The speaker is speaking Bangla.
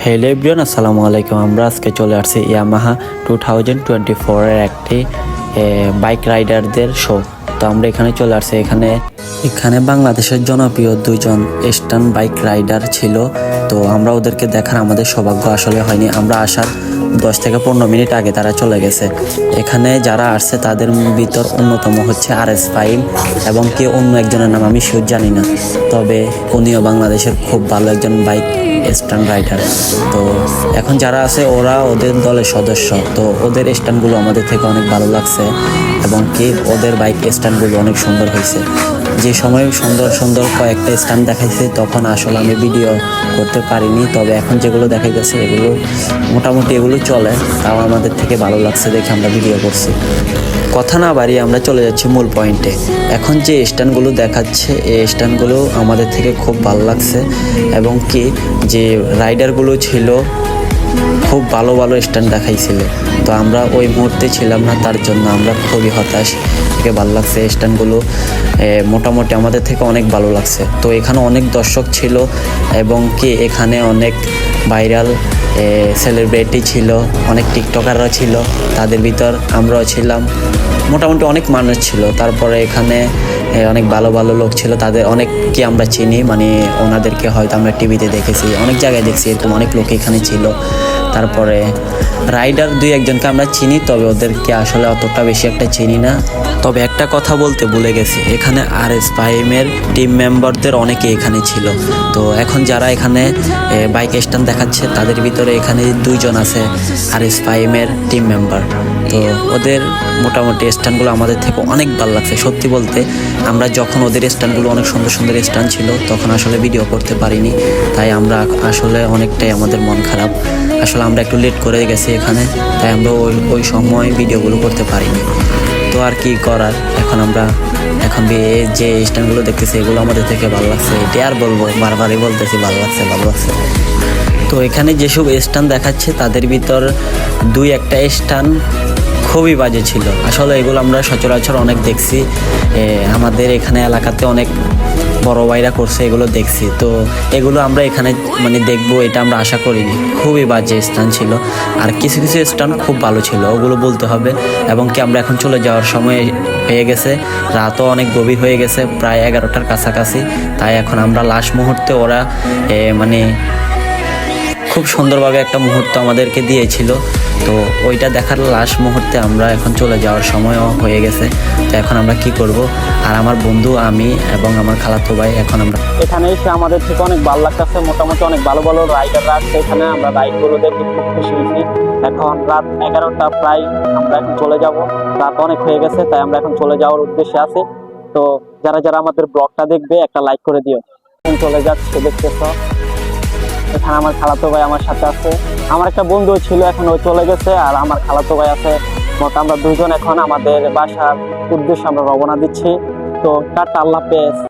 হ্যালো এভরিওয়ান, আসসালামু আলাইকুম। আমরা আজকে চলে আসছি ইয়ামাহা 2024 এর একটি বাইক রাইডারদের শো। তো আমরা এখানে চলে আসছি। এখানে বাংলাদেশের জনপ্রিয় দুইজন স্টান্ট বাইক রাইডার ছিল। তো আমরা ওদেরকে দেখার আমাদের সৌভাগ্য আসলে হয়নি। আমরা আসার 10 থেকে 15 মিনিট আগে তারা চলে গেছে। এখানে যারা আসছে তাদের ভিতর অন্যতম হচ্ছে RS5 এবং কে অন্য একজনের নাম আমি শিওর জানি না, তবে উনিও বাংলাদেশের খুব ভালো একজন বাইক স্টান্ট রাইডার। তো এখন যারা আছে ওরা ওদের দলের সদস্য। তো ওদের স্টান্টগুলো আমাদের থেকে অনেক ভালো লাগছে এবং কি ওদের বাইক স্টান্টগুলো অনেক সুন্দর হয়েছে। যে সময় সুন্দর সুন্দর কয়েকটা স্টান্ট দেখাইছে তখন আসলে আমি ভিডিও করতে পারিনি, তবে এখন যেগুলো দেখাইতেছে এগুলো মোটামুটি এগুলো চলে, তাও আমাদের থেকে ভালো লাগছে দেখে আমরা ভিডিও করছি। কথা না বাড়িয়ে আমরা চলে যাচ্ছি মূল পয়েন্টে। এখন যে স্ট্যান্ডগুলো দেখাচ্ছে এই স্ট্যান্ডগুলো আমাদের থেকে খুব ভালো লাগছে এবং কি যে রাইডারগুলো ছিল খুব ভালো ভালো স্ট্যান্ড দেখাইছিল। তো আমরা ওই মুহূর্তে ছিলাম না, তার জন্য আমরা খুবই হতাশ। থেকে ভালো লাগছে স্ট্যান্ডগুলো মোটামুটি আমাদের থেকে অনেক ভালো লাগছে। তো এখানে অনেক দর্শক ছিল এবং কি এখানে অনেক ভাইরাল সেলিব্রিটি ছিল, অনেক টিকটকাররা ছিল, তাদের ভিতর আমরাও ছিলাম। মোটামুটি অনেক মানুষ ছিল। তারপরে এখানে অনেক ভালো ভালো লোক ছিল, তাদের অনেককে আমরা চিনি, মানে ওনাদেরকে হয়তো আমরা টিভিতে দেখেছি, অনেক জায়গায় দেখছি, এরকম অনেক লোক এখানে ছিল। তারপরে রাইডার দুই একজনকে আমরা চিনি, তবে ওদেরকে আসলে অতটা বেশি একটা চিনি না। তবে একটা কথা বলতে ভুলে গেছি, এখানে RS5 এর টিম মেম্বারদের অনেকে এখানে ছিল। তো এখন যারা এখানে বাইক স্ট্যান্ড দেখাচ্ছে তাদের ভিতরে এখানে দুইজন আছে RS5 এর টিম মেম্বার। তো ওদের মোটামুটি স্ট্যান্ডগুলো আমাদের থেকে অনেক ভালো লাগছে। সত্যি বলতে আমরা যখন ওদের স্ট্যান্ডগুলো অনেক সুন্দর সুন্দর স্ট্যান্ড ছিল তখন আসলে ভিডিও করতে পারিনি, তাই আমরা আসলে অনেকটাই আমাদের মন খারাপ। আসলে আমরা একটু লেট করে গেছি এখানে, তাই আমরা ওই সময় ভিডিওগুলো করতে পারিনি। তো আর কি করার, এখন যে স্ট্যান্ডগুলো দেখতেছি এগুলো আমাদের থেকে ভালো লাগছে। এটাই আর বলবো, বারবারই বলতেছি ভালো লাগছে ভালো লাগছে। তো এখানে যেসব স্ট্যান্ড দেখাচ্ছে তাদের ভিতর দুই একটা স্ট্যান্ড খুবই বাজে ছিল। আসলে এগুলো আমরা সচরাচর অনেক দেখছি, আমাদের এখানে এলাকাতে অনেক বড় ভাইরা করছে, এগুলো দেখছি। তো এগুলো আমরা এখানে মানে দেখবো এটা আমরা আশা করিনি। খুবই বাজে স্ট্যান্ড ছিল, আর কিছু কিছু স্ট্যান্ড খুব ভালো ছিল, ওগুলো বলতে হবে। এবং কি আমরা এখন চলে যাওয়ার সময় হয়ে গেছে, রাতও অনেক গভীর হয়ে গেছে, প্রায় 11টার কাছাকাছি। তাই এখন আমরা লাস্ট মুহূর্তে ওরা মানে খুব সুন্দরভাবে একটা মুহূর্ত আমাদেরকে দিয়েছিল। তো ওইটা দেখার লাস্ট মুহূর্তে আমরা এখন চলে যাওয়ার সময়ও হয়ে গেছে। তো এখন আমরা কি করব, আর আমার বন্ধু, আমি এবং আমার খালাতো ভাই এখন আমরা এখানে এসে আমাদের থেকে অনেক ভালো লাগতেছে। মোটামুটি অনেক ভালো ভালো রাইডাররা আছে এখানে, আমরা রাইডগুলো দেখে খুব খুশি হয়েছি। এখন রাত 11টা প্রায়, আমরা এখন চলে যাব। রাত অনেক হয়ে গেছে, তাই আমরা এখন চলে যাওয়ার উদ্দেশ্যে আছি। তো যারা যারা আমাদের ব্লগটা দেখবে একটা লাইক করে দিও। চলে যাচ্ছে, দেখতেছ এখানে আমার খালাতো ভাই আমার সাথে আছে, আমার একটা বন্ধু ছিল, এখন ও চলে গেছে, আর আমার খালাতো ভাই আছে। মোট আমরা দুইজন এখন আমাদের বাসার উদ্দেশ্যে আমরা রওনা দিচ্ছি। তো টাটা, আল্লাহ হাফেজ।